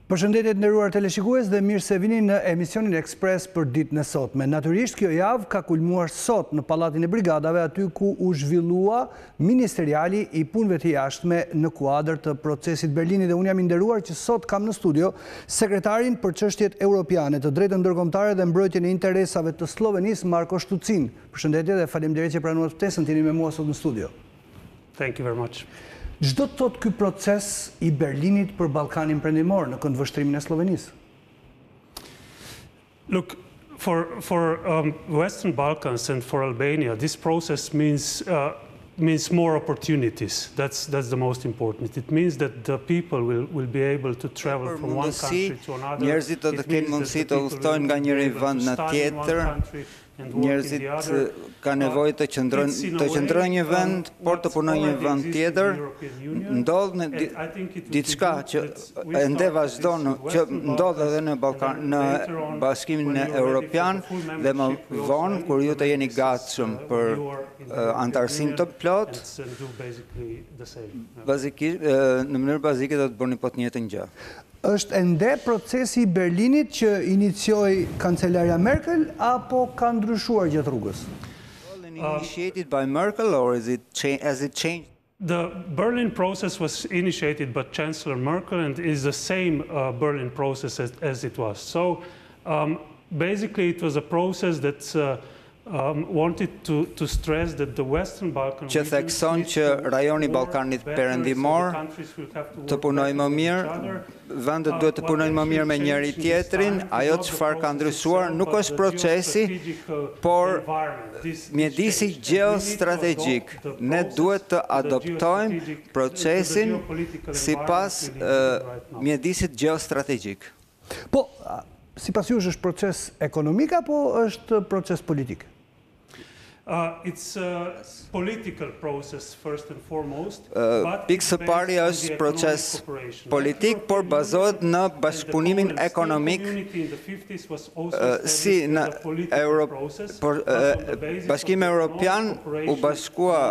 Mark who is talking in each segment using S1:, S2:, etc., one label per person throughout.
S1: Përshëndetje të nderuar teleshikues dhe mirë se vini në emisionin Ekspres për ditën e sotme. Natyrisht kjo javë ka kulmuar sot në Pallatin e Brigadave, aty ku u zhvillua ministeriali i punëve të jashtme në kuadër të procesit Berlinit, dhe unë jam i nderuar që sot kam në studio sekretarin për çështjet europiane, të drejtën ndërkombëtare dhe mbrojtjen e interesave të Slovenisë, Stucin. Përshëndetje dhe faleminderit që pranuat ftesën të jeni me mua sot në studio.
S2: Thank you very much.
S1: Çdo të thotë ky proces i Berlinit për Ballkanin Perëndimor në këndvështrimin e Slovenisë?
S2: Look, for Western Balkans and for Albania, this process means more opportunities. That's the most important. It means that the people will be able to travel from one country to another.
S3: Njerëzit do të kenë mundësi të udhtojnë nga njëri vend në tjetër. Njerëzit ka nevojë të qëndrojnë një vend, por të punojnë një vend tjetër. Ndodh në diçka që ende vazhdon, që ndodh edhe në Ballkan, në Bashkimin Evropian, dhe më vonë kur ju të jeni gatshëm për antarësinë të plotë, në mënyrë bazike do të bëni po të njëjtën gjë.
S1: Është ende procesi i Berlinit që inicioi kancelarja Merkel apo ka ndryshuar gjatë rrugës?
S3: Initiated by Merkel or has it changed?
S2: The Berlin process was initiated by Chancellor Merkel and is the same Berlin process as it was. So basically it was a process that wanted to stress that the Western Balkan
S3: që thekson që rajoni Ballkanit Perëndimor të punojë më mirë, vendet duhet të punojnë më mirë me njëri tjetrin. Ajo çfarë ka ndryshuar nuk është procesi, por mjedisi gjeostrategjik. Ne duhet të adoptojmë procesin sipas mjedisit gjeostrategjik.
S1: Po, sipas jush është proces ekonomik apo është proces politik?
S2: It's a political process first and foremost.
S3: Pikë së pari është proces politik, por bazohet në bashkëpunimin ekonomik. Si në Bashkimi Evropian u bashkua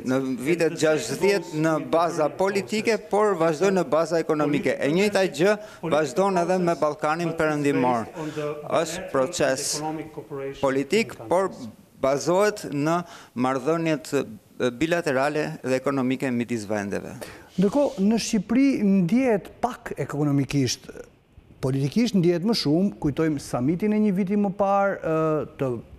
S3: në vitet 60 në baza politike, por vazhdoi në baza ekonomike. E njëjta gjë vazhdon edhe me Ballkanin Perëndimor. Është proces politik, por bazohet në marrëdhëniet bilaterale dhe ekonomike midis vendeve.
S1: Ndërkohë, në Shqipëri ndihet pak ekonomikisht, politikisht ndihet më shumë. Kujtojmë samitin e një viti më parë,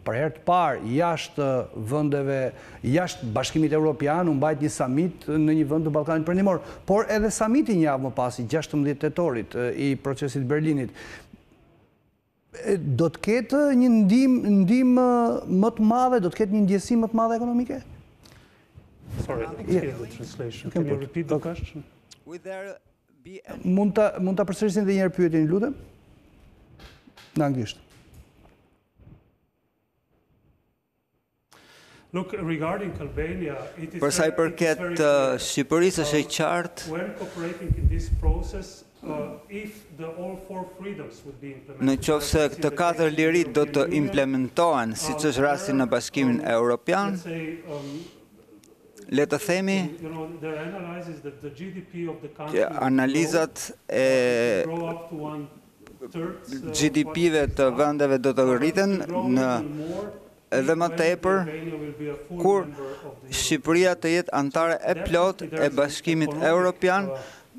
S1: për herë të parë jashtë vendeve, jashtë Bashkimit Evropian, u mbajt një samit në një vend të Ballkanit Perëndimor, por edhe samiti një javë më pas, i 16 tetorit i procesit Berlinit. Do të ketë një ndim më të madhe, do të ketë një ndjesi më të madhe ekonomike?
S2: Sorry, the translation. Can you repeat the question?
S1: Mund ta përsërisin edhe një herë pyetjen, lutem? Në anglisht.
S2: Look, regarding Albania, it is
S3: Për sa i përket Shqipërisë është e qartë,
S2: when cooperating in this process, if all four freedoms would be implemented.
S3: në qoftë se të katër lirit do të implementohen, siç është rasti në Bashkimin Evropian, le të themi që analizat e GDP-ve të vendeve do të rriten në edhe më tepër kur Shqipëria të jetë antare e plotë e Bashkimit Evropian.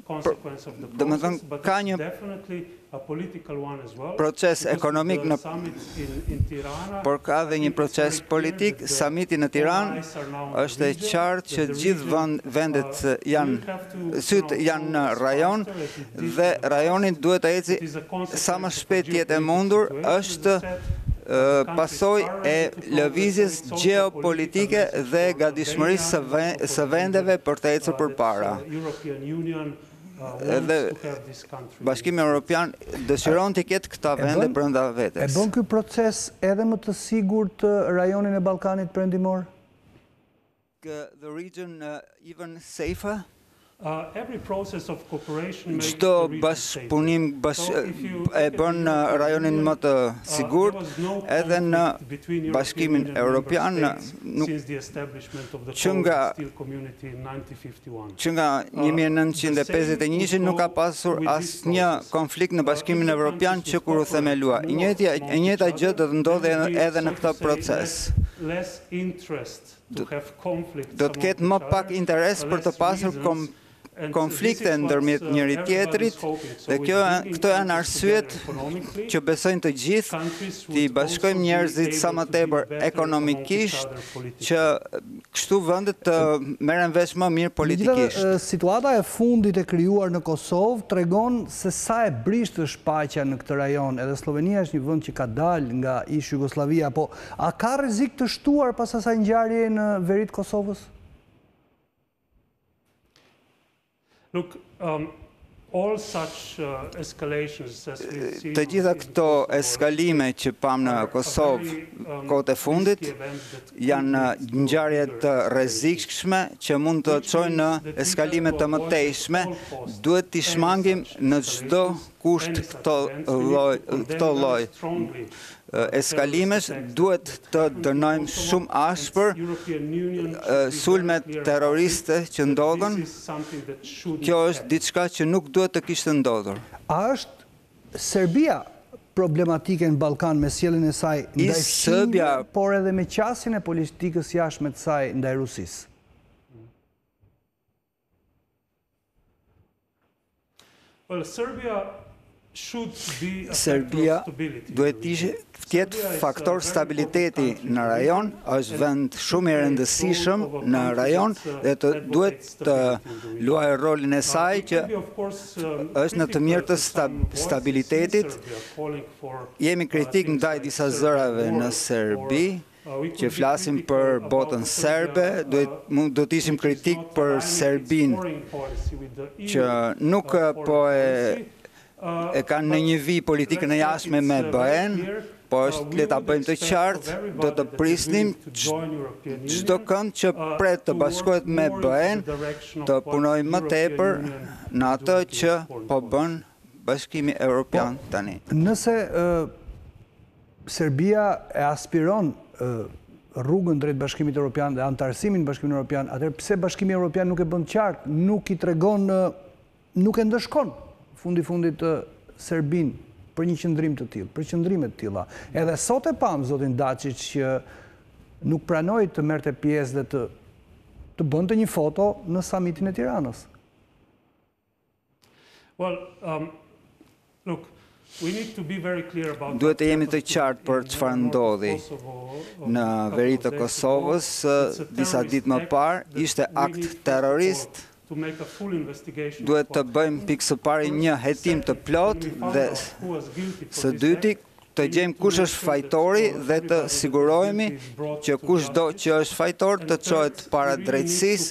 S3: Domethënë ka një proces ekonomik por ka dhe një proces politik. Samiti në Tiranë është e qartë që gjithë vendet janë në rajon dhe rajoni duhet të ecë sa më shpejt jetë e mundur. Është pasojë e lëvizjes gjeopolitike dhe gatishmërisë së vendeve për të ecur përpara. Edhe Bashkimi Evropian dëshiron të ketë këta vende brenda vetes.
S1: E bën ky proces edhe më të sigurt rajonin e Ballkanit Perëndimor?
S3: The region even safer? Çdo bashkëpunim e bën rajonin më të sigurt, edhe në Bashkimin Evropian që nga 1951 nuk ka pasur asnjë konflikt në Bashkimin Evropian që kur u themelua. E njëjta gjë do të ndodhë edhe në këtë proces. Do të ketë më pak interes për të pasur konflikte ndërmjet njëri tjetrit, dhe këto janë arsyet që besojnë të gjithë të i bashkojmë njerëzit sa më tepër ekonomikisht, që kështu vendet të merren vesh më mirë politikisht.
S1: Situata e fundit e krijuar në Kosovë tregon se sa e brisht është paqja në këtë rajon, edhe Slovenia është një vend që ka dalë nga ish Jugoslavia, po a ka rrezik të shtuar pas asaj ngjarjeje në veri të Kosovës?
S2: Look, all such escalations as we see.
S3: Të gjitha këto eskalime që pam në Kosovë kohët e fundit janë ngjarje të rrezikshme që mund të çojnë në eskalime të mëtejshme. Duhet t'i shmangim në çdo kusht këto lloj eskalimesh, duhet të dënojmë shumë ashpër sulmet terroriste që ndodhen. Kjo është diçka që nuk duhet të kishte ndodhur.
S1: A është Serbia problematike në Ballkan me sjelljen e saj ndaj Shqipërisë, por edhe me qasjen e politikës jashtme të saj ndaj Rusisë?
S2: Well,
S3: Serbia duhet të jetë faktor stabiliteti në rajon, është vend shumë i rëndësishëm në rajon dhe duhet të luajë rolin e saj që është në të mirë të stabilitetit. Jemi kritik ndaj disa zërave në Serbi, që flasim për botën serbe, do të ishim kritik për Serbin, që nuk po e kanë në një vi politikën e jashtme me BE-n, po është le ta bëjmë të qartë, do të prisnim çdo kënd që pret të bashkohet me BE-n, të punojë më tepër në atë që po bën Bashkimi Evropian tani.
S1: Nëse Serbia e aspiron rrugën drejt Bashkimit Evropian dhe antarësimin në Bashkimin Evropian, atëherë pse Bashkimi Evropian nuk e bën qartë, nuk i tregon, nuk e ndëshkon fundit Serbin për një qëndrim të tillë, për qëndrime të tilla. Edhe sot e pam zotin Dačić që nuk pranoi të merrte pjesë dhe të bënte një foto në samitin e Tiranës.
S2: Well, look,
S3: duhet të jemi të qartë për çfarë ndodhi në veri të Kosovës disa ditë më parë, ishte akt terrorist. Duhet të bëjmë pikë së pari një hetim të plot dhe së dyti të gjejmë kush është fajtori dhe të sigurohemi që kushdo që është fajtor të çohet para drejtësisë,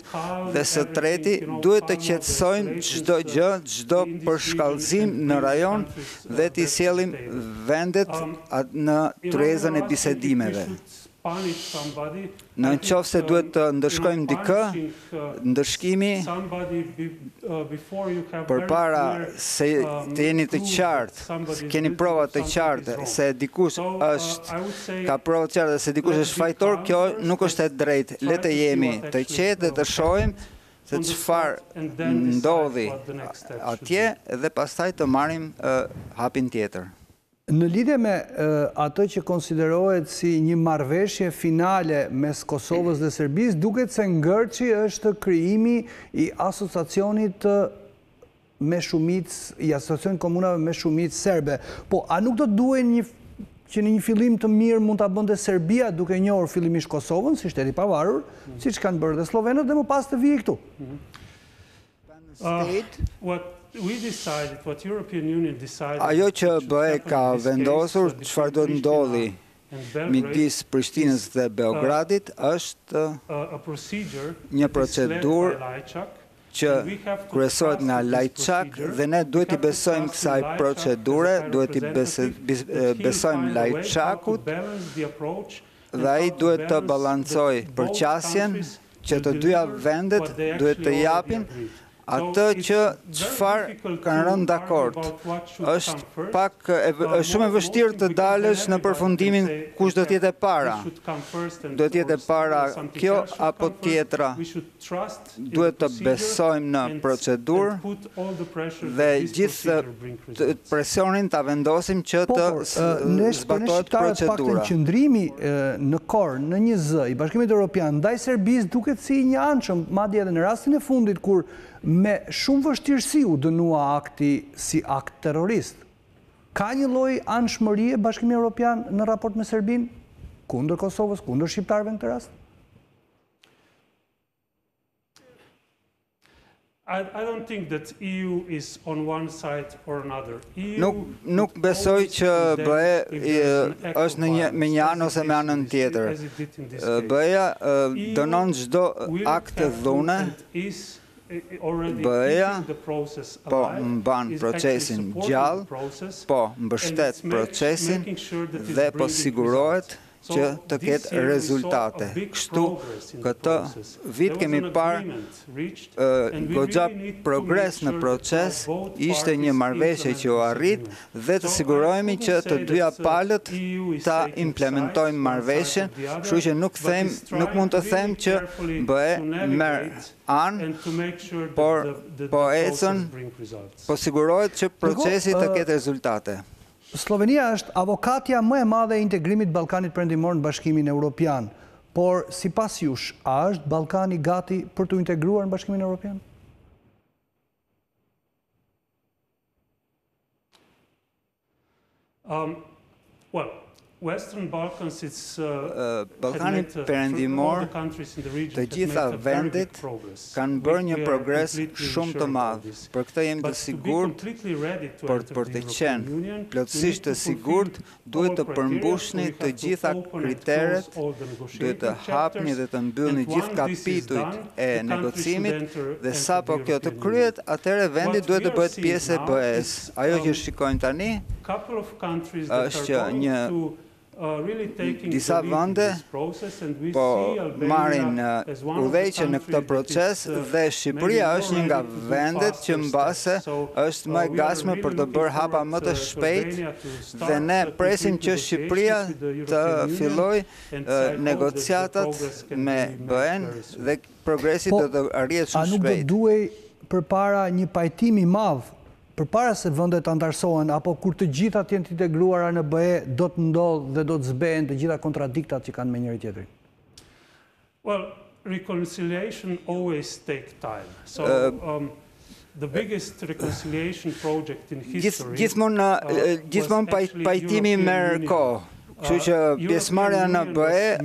S3: dhe së treti duhet të qetësojmë çdo gjë, çdo përshkallëzim në rajon dhe t'i sjellim vendet në tryezën e bisedimeve. Në qoftë se duhet të ndëshkojmë dikë, ndëshkimi përpara se të jeni të qartë, keni prova të qartë se dikush ka prova të qartë se dikush është fajtor, kjo nuk është e drejtë. Le të jemi të qetë dhe të shohim se çfarë ndodhi atje dhe pastaj të marrim hapin tjetër.
S1: Në lidhje me atë që konsiderohet si një marrëveshje finale mes Kosovës dhe Serbisë, duket se ngërçi është krijimi i asociacionit me shumicë, i asociacionit komunave me shumicë serbe. Po, a nuk do të duhet që në një fillim të mirë mund ta bënte Serbia duke njohur fillimisht Kosovën si shteti i pavarur, siç kanë bërë dhe slovenët, dhe më pas të vijë këtu?
S3: Ajo që BE ka vendosur çfarë do të ndodhi midis Prishtinës dhe Beogradit është një procedurë që kryesohet nga Lajçak dhe ne duhet i besojmë kësaj procedure, duhet i besojmë Lajçakut dhe ai duhet të balancojë përqasjen që të dyja vendet duhet të japin Atë që çfarë kanë rënë dakord është pak shumë e vështirë të dalësh në përfundimin kush do të jetë e para. Do të jetë e para kjo apo tjetra. Duhet të besojmë në procedurë dhe gjithë presionin ta vendosim që të zbatohet procedura.
S1: Qëndrimi në korë, në një zë i Bashkimit Evropian ndaj Serbisë duket si një anshëm, madje edhe në rastin e fundit kur me shumë vështirësi u dënua akti si akt terrorist. Ka një lloj anshmërie Bashkimi Evropian në raport me Serbinë, kundër Kosovës, kundër shqiptarëve në këtë rast?
S2: I don't think that EU is on one side or another.
S3: Nuk besoj që BE është me një anë ose me anën tjetër. BE-ja dënon çdo akt të dhune. BE-ja po mban procesin gjallë, po mbështet procesin dhe po sigurohet që të ketë rezultate. Kështu, këtë vit kemi parë goxha progres në proces, ishte një marrëveshje që u arrit dhe të sigurohemi që të dyja palët ta implementojnë marrëveshjen, kështu që nuk mund të them që BE merr anë, por po ecën, po sigurohet që procesi të ketë rezultate.
S1: Slovenia është avokatja më e madhe e integrimit Ballkanit Perëndimor në Bashkimin Evropian, por sipas jush, a është Ballkani gati për të integruar në Bashkimin Evropian?
S3: Ballkani Perëndimor, të gjitha vendet kanë bërë një progres shumë të madh. Për këtë jemi të sigurt, por për të qenë plotësisht të sigurt, duhet të përmbushni të gjitha kriteret, duhet të hapni dhe të mbyllni gjithë kapitujt e negocimit dhe sapo kjo të kryhet, atëherë vendi duhet të bëhet pjesë e BE-s. Ajo që shikojmë tani është që një disa vende po marrin udhëheqje në këtë proces dhe Shqipëria është një nga vendet që mbase është më e gatshme për të bërë hapa më të shpejt dhe ne presim që Shqipëria të fillojë negociatat me BE-n dhe progresi do të arrihet shumë shpejt.
S1: A nuk do duhej përpara një pajtimi i madh përpara se vendet antarësohen, apo kur të gjitha të jenë të integruara në BE, do të ndodhë dhe do të zbehen të gjitha kontradiktat që kanë me njëri tjetrin?
S2: Well, reconciliation always take time. So, the biggest reconciliation project in history...
S3: Gjithmonë pajtimi merr kohë. Kështu që pjesëmarrja në BE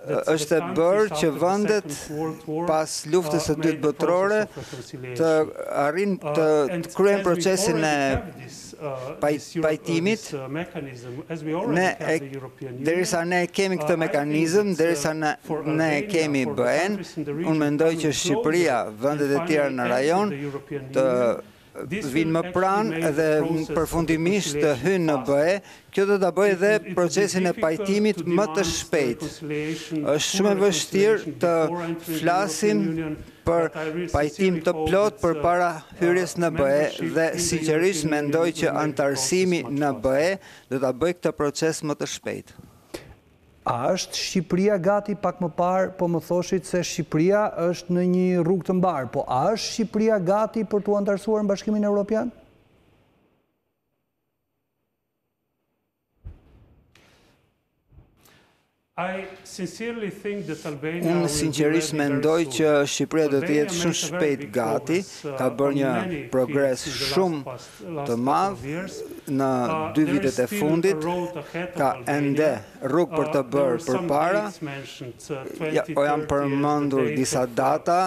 S3: është e bërë që vendet pas luftës së dytë botërore të arrin të kryejnë procesin e pajtimit. Derisa ne kemi këtë mekanizëm, derisa ne kemi BE-n, unë mendoj që Shqipëria, vendet e tjera në rajon të vinë më pranë dhe përfundimisht të hynë në BE, kjo do ta bëjë dhe procesin e pajtimit më të shpejt. Është shumë e vështirë të flasim për pajtim të plot përpara hyrjes në BE dhe sinqerisht mendoj që antarësimi në BE do ta bëjë këtë proces më të shpejt.
S1: A është Shqipëria gati, pak më parë, po më thoshit se Shqipëria është në një rrugë të mbarë, po a është Shqipëria gati për të antarësuar në Bashkimin Evropian?
S3: Unë sinqerisht mendoj që Shqipëria do të jetë shumë shpejt gati, ka bërë një progres shumë të madh në 2 vitet e fundit, ka ende rrugë për të bërë përpara. O janë përmendur disa data,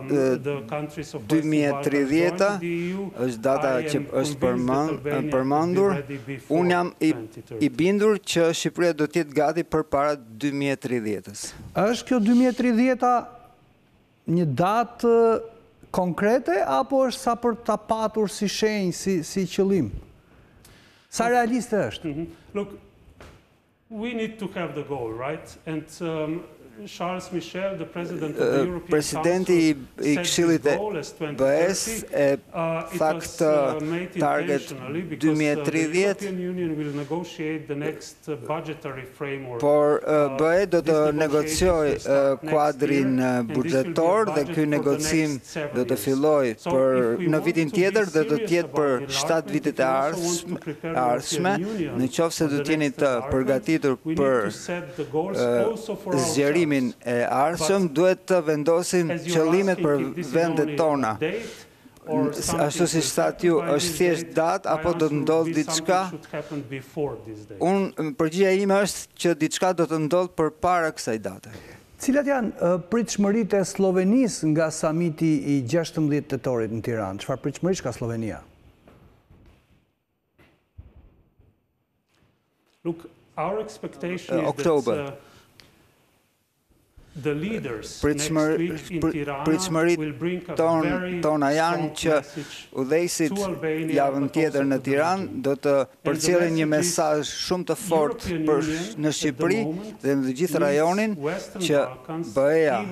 S3: 2030 është data që është përmendur. Unë jam i bindur që Shqipëria do të jetë gati përpara 2030-s.
S1: Është kjo 2030-a një datë konkrete, apo është sa për ta patur si shenjë, si qëllim? Sa realiste është?
S2: Look, we need to have the goal, right? And
S3: Presidenti I Këshillit e BE-s e thaktë target 2030, por BE do të negocioj kuadrin buxhetor dhe ky negocim do të fillojë në vitin tjetër dhe do të jetë për 7 vitet e ardhshme, në qoftë se do të jeni të përgatitur për zgjerimin e ardhshëm, duhet të vendosim qëllimet për vendet tona. Ashtu si thatë ju, është thjesht datë apo do të ndodhë diçka? Përgjigjja ime është që diçka do të ndodhë përpara kësaj date.
S1: Cilat janë pritshmëritë e Slovenisë nga samiti I 16 tetorit në Tiranë? Çfarë pritshmërish ka Slovenia?
S2: Look, our expectation is that the leaders next week in Tirana will bring a very strong message
S3: udhëheqësit javën tjetër në Tiranë do të përcjellin një mesazh shumë të fortë në Shqipëri dhe në të gjithë rajonin që BE-ja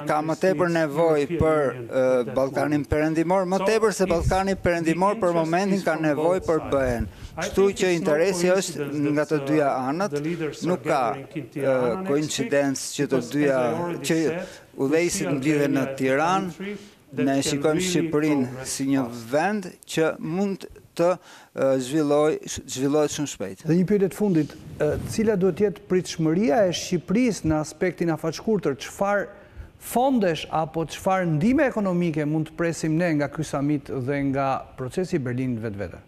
S3: ka më tepër nevojë për Ballkanin Perëndimor, më tepër se Ballkani Perëndimor për momentin ka nevojë për BE-n. Kështu që interesi është nga të dyja anët, nuk ka koincidencë që të dyja që udhëheqësit mblidhen në Tiranë, ne shikojmë Shqipërinë si një vend që mund të zhvillohet shumë shpejt.
S1: Dhe një pyetje të fundit, cila duhet jetë pritshmëria e Shqipërisë në aspektin afatshkurtër? Çfarë fondesh apo çfarë ndihme ekonomike mund të presim ne nga ky samit dhe nga procesi I Berlinit vetvete?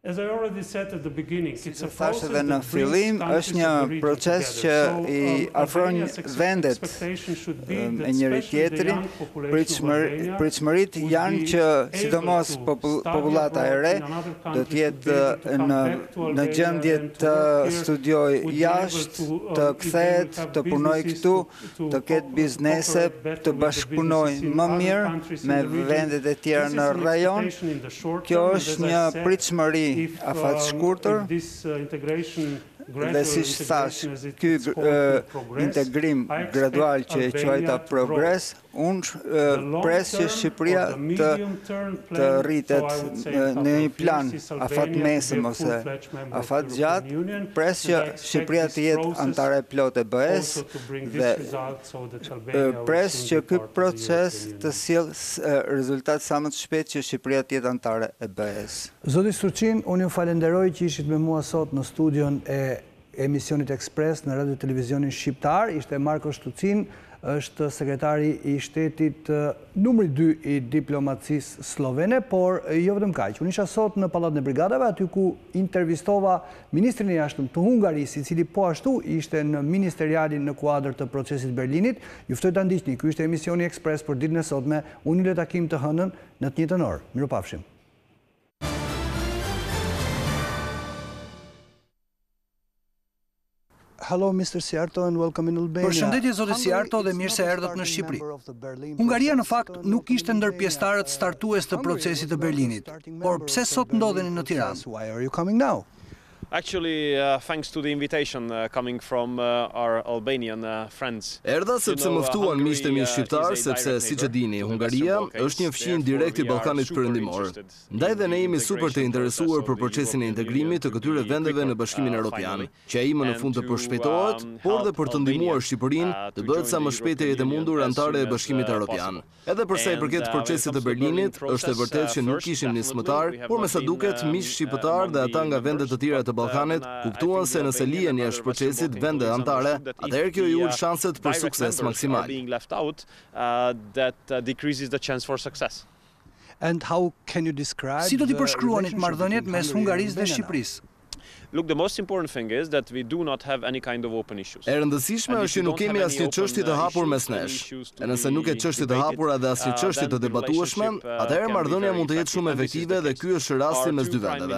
S2: As I already said at the beginning, it's a
S3: process that në fillim është një proces që I afron vendet e njëri tjetrit. Pritshmëritë janë që sidomos popullata e re do të jetë në gjendje të studiojë jashtë, të kthehet, të punojë këtu, të ketë biznese, të bashkëpunojë më mirë me vendet e tjera në rajon. Kjo është një pritshmëri afatshkurtër dhe siç thash, ky integrim gradual që e quajta progres, unë pres që Shqipëria të rritet në një plan afat mesëm ose afat gjatë, pres që Shqipëria të jetë antare plotë e BE-s dhe pres që ky proces të sjellë rezultat sa më të shpejt që Shqipëria të jetë antare e BE-s.
S1: Zoti Stucin, unë ju falenderoj që ishit me mua sot në studion e emisionit Ekspres në radio televizionin shqiptar. Ishte Marko Stucin, është sekretari I shtetit numri 2 I diplomacisë slovene, por jo vetëm kaq. Unë isha sot në Pallatin e Brigadave, aty ku intervistova ministrin e jashtëm të Hungarisë, I cili po ashtu ishte në ministerialin në kuadër të procesit Berlinit. Ju ftoj ta ndiqni. Ky ishte emisioni Ekspres për ditën e sotme. Unë ju le takim të hënën në të njëjtën orë. Mirupafshim. Hello, Mr. Szijjarto, and welcome in Albania.
S4: Përshëndetje zoti Szijjarto dhe mirë se erdhët në Shqipëri. Hungaria në fakt nuk ishte ndër pjesëtarët startues të procesit të Berlinit, por pse sot ndodheni në Tiranë?
S1: Why are you coming now?
S5: Actually, thanks to the invitation coming from our Albanian friends.
S6: Erdha sepse më ftuan miqtë e mi shqiptar, sepse siç e dini, Hungaria është një fëmijë direkt I Ballkanit Perëndimor. Ndaj dhe ne jemi super të interesuar për procesin e integrimit të këtyre vendeve në Bashkimin Evropian, që ai më në fund të përshpejtohet, por dhe për të ndihmuar Shqipërinë të bëhet sa më shpejt e jetë mundur antare e Bashkimit Evropian. Edhe për sa I përket procesit të Berlinit, është e vërtetë që nuk kishim nismëtar, por me sa duket miq shqiptar dhe ata nga vende të tjera të Ballkanit kuptuan se nëse lihen jashtë procesit vende anëtare, atëherë kjo I ul shanset për sukses maksimal.
S4: Si do t'i përshkruanit marrëdhëniet mes Hungarisë dhe Shqipërisë?
S5: Look, the most important thing is that we do not have any kind of open issues.
S6: E rëndësishme është që nuk kemi asnjë çështje të hapur mes nesh. E nëse nuk ke çështje të hapura dhe asnjë çështje të debatueshme, atëherë marrëdhënia mund të jetë shumë efektive dhe ky është rasti mes dy vendeve.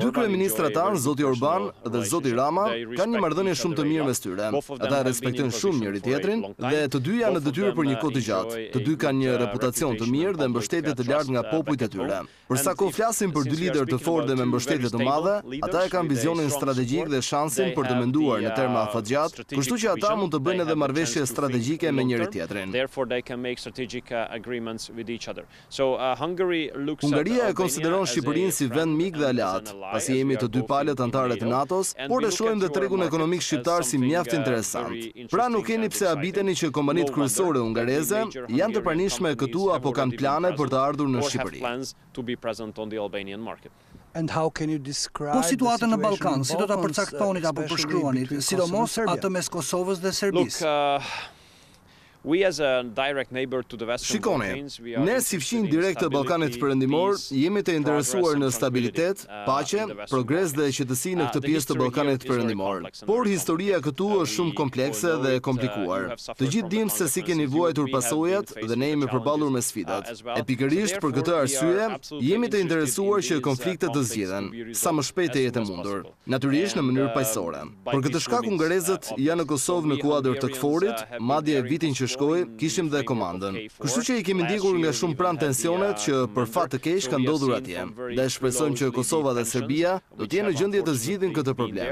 S6: Dy kryeministrat tanë, zoti Orban dhe zoti Rama, kanë një marrëdhënie shumë të mirë mes tyre. Ata respektojnë shumë njëri tjetrin dhe të dy janë në detyrë për një kohë të gjatë. Të dy kanë një reputacion të mirë dhe mbështetje të lartë nga popujt e tyre. Për sa kohë flasim për dy lider të fortë dhe me mbështetje shtete të madhe, ata e kanë vizionin strategjik dhe shansin për të menduar në terma afatgjat, kështu që ata mund të bëjnë edhe marrëveshje strategjike me njëri tjetrin. Hungaria e konsideron Shqipërinë si vend mik dhe aleat, pasi jemi të dy palët anëtare të NATO-s, por e shohim dhe tregun ekonomik shqiptar si mjaft interesant. Pra nuk keni pse habiteni që kompanitë kryesore hungareze janë të pranishme këtu apo kanë plane për të ardhur në Shqipëri.
S4: Po situatën në Ballkan, si do ta përcaktonit apo përshkruanit, sidomos atë mes Kosovës dhe Serbisë?
S6: Shikoni, ne si fqinj direkt të Ballkanit Perëndimor jemi të interesuar në stabilitet, paqe, progres dhe qetësi në këtë pjesë të Ballkanit Perëndimor. Por historia këtu është shumë komplekse dhe komplikuar. Të gjithë dimë se si keni vuajtur pasojat dhe ne jemi përballur me sfidat. E pikërisht për këtë arsye jemi të interesuar që konfliktet të zgjidhen sa më shpejt të jetë mundur, natyrisht në mënyrë paqësore. Për këtë shkak hungarezët janë në Kosovë në kuadër të KFOR-it, madje vitin që kishim dhe komandën. Kështu që i kemi ndjekur nga shumë pranë tensionet që për fat të keq kanë ndodhur atje. Dhe shpresojmë që Kosova dhe Serbia do të jenë në gjendje të zgjidhin këtë problem.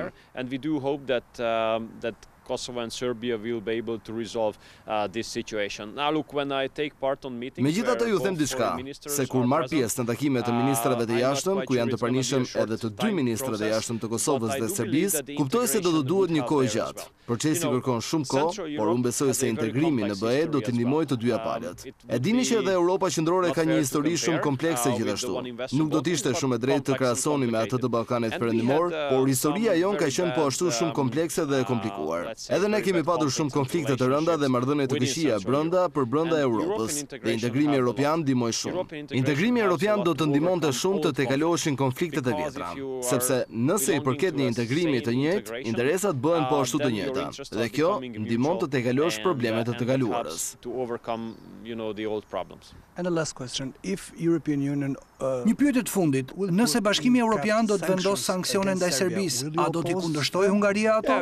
S5: Kosovo and Serbia will be able to resolve this situation. Now look, when I take part on meetings,
S6: megjithatë ju them diçka, se kur marr pjesë në takime të ministrave të jashtëm, ku janë të pranishëm edhe të dy ministrat e jashtëm të Kosovës dhe Serbisë, kuptoj se do të duhet një kohë gjatë. Procesi kërkon shumë kohë, por unë besoj se integrimi në BE do të ndihmojë të dyja palët. E dini që edhe Europa qendrore ka një histori shumë komplekse gjithashtu. Nuk do të ishte shumë e drejtë të krahasoni me atë të Ballkanit Perëndimor, por historia jon ka qenë po ashtu shumë komplekse dhe komplikuar. Edhe ne kemi patur shumë konflikte të rënda dhe marrëdhënie të këqija brenda Europës. Dhe integrimi evropian ndihmoi shumë. Integrimi evropian do të ndihmonte shumë të tejkaloheshin konfliktet e vjetra, sepse nëse i përket një integrimi të njëjtë, interesat bëhen po ashtu të njëjta. Dhe kjo ndihmon të tejkalosh problemet e të kaluarës.
S4: Një pyetje të fundit, nëse Bashkimi Evropian do të vendosë sanksione ndaj Serbisë, a do t'i kundërshtojë Hungaria ato?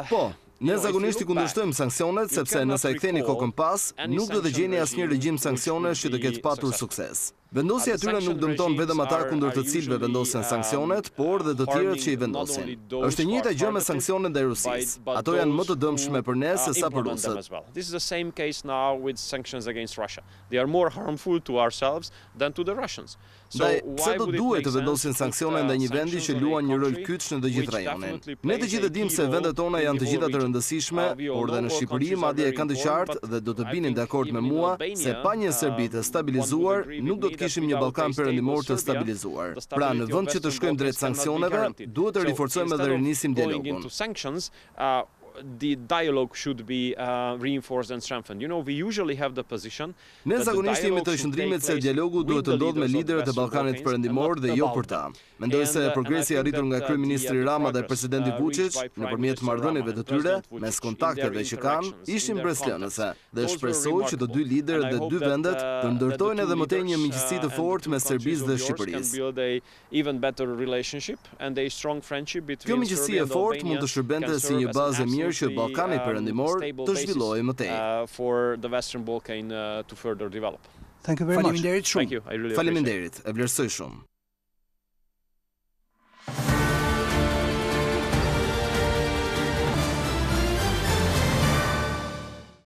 S6: Po, ne zakonisht i kundërshtojmë sanksionet sepse nëse e ktheni kokën pas, nuk do të gjeni asnjë regjim sanksionesh që të ketë patur sukses. Vendosja e tyre nuk dëmton vetëm ata kundër të cilëve vendosen sanksionet, por dhe të tjerët që i vendosin. Është e njëjta gjë me sanksionet ndaj Rusisë. Ato janë më të dëmshme për ne se sa për rusët.
S5: This is the same case now with sanctions against Russia. They are more harmful to ourselves than to the Russians.
S6: Ndaj, pse do duhet të vendosin sanksione ndaj një vendi që luan një rol kyç në të gjithë rajonin? Ne të gjithë dimë se vendet tona janë të gjitha të rëndësishme, por dhe në Shqipëri madje e kanë të qartë dhe do të binin dakord me mua se pa një Serbi të stabilizuar, nuk do të kishim një Ballkan Perëndimor të stabilizuar. Pra, në vend që të shkojmë drejt sanksioneve, duhet të riforcojmë dhe rinisim dialogun.
S5: The dialogue should be reinforced and strengthened. You know, we usually have the position.
S6: Ne zakonisht jemi të qëndrimit se dialogu duhet të ndodhë me liderët e Ballkanit Perëndimor dhe jo për ta. Mendoj se progresi arritur nga kryeministri Rama dhe presidenti Vučić nëpërmjet marrëdhënieve të tyre, mes kontakteve që kanë, ishin breslënëse dhe shpresoj që të dy liderët dhe dy vendet të ndërtojnë edhe më tej një miqësi të fortë mes Serbisë dhe Shqipërisë. Kjo miqësi e fortë mund të shërbente si një bazë e mirë që Ballkani Perëndimor të zhvillojë më tej.
S4: Faleminderit shumë.
S6: Faleminderit, e vlerësoj shumë.